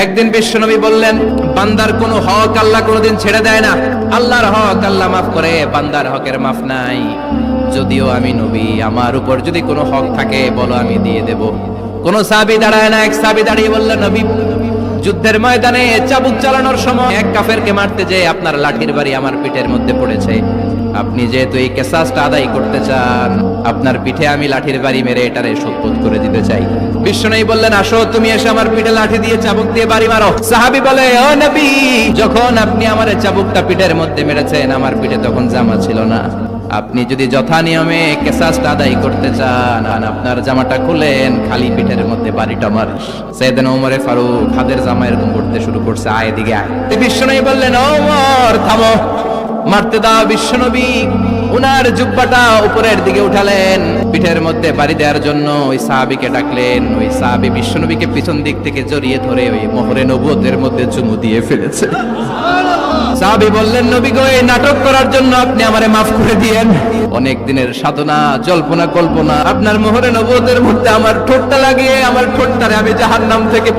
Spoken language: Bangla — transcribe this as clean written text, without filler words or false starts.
একদিন বিশ্বনবী বললেন, বান্দার কোনো হক আল্লাহ কোনোদিন ছেড়ে দেয় না। আল্লাহর হক আল্লাহ মাফ করে, বান্দার হকের মাফ নাই। যদিও আমি নবী, আমার উপর যদি কোনো হক থাকে বলো, আমি দিয়ে দেব। কোন সাহাবী দাঁড়ায় না, এক সাহাবী দাঁড়িয়ে বললেন, নবী, যুদ্ধের ময়দানে চাবুক চালানোর সময় এক কাফেরকে মারতে যেয়ে আপনার লাঠির বাড়ি আমার পিঠের মধ্যে পড়েছে। আপনি যেহেতু এই কিসাসটা আদায় করতে চান, আপনার পিঠে আমি লাঠির বাড়ি মেরে এটারে শোধ করে দিতে চাই। বিশ্বনবী বললেন, আসো, তুমি এসে আমার পিঠে লাঠি দিয়ে চাবুক দিয়ে বাড়ি মারো। সাহাবী বলে, ও নবী, যখন আপনি আমার চাবুকটা পিঠের মধ্যে মেরেছেন, আমার পিঠে তখন জামা ছিল না। আপনি যদি যথা নিয়মে কিসাসটা আদায় করতে চান, আপনার জামাটা খুলেন, খালি পিঠের মধ্যে বাড়িটা মার। সাইয়েদনা ওমর ফারুক হাতের জামা এরকম করতে শুরু করছে, আয় এদিকে আয়। বিশ্বনবী বললেন, ওমর থামো, মারতে দাও। বিশ্বনবী উনার জুব্বাটা উপরের দিকে উঠালেন, পিঠের মধ্যে বাড়ি দেওয়ার জন্য ওই সাহাবীকে ডাকলেন। ওই সাহাবী বিশ্বনবীকে পিছন দিক থেকে জড়িয়ে ধরে ওই মোহরে নবুয়তের মধ্যে চুমু দিয়ে ফেলেছে। সাহাবী বললেন, নবী গো, এই নাটক করার জন্য আপনি আমারে মাফ করে দিয়েন। অনেক দিনের সাধনা, জল্পনা কল্পনা, আপনার মোহরে নবুয়তের মধ্যে আমার ঠোঁটটা লাগিয়ে আমার ঠোঁটটারে আমি জাহান্নাম থেকে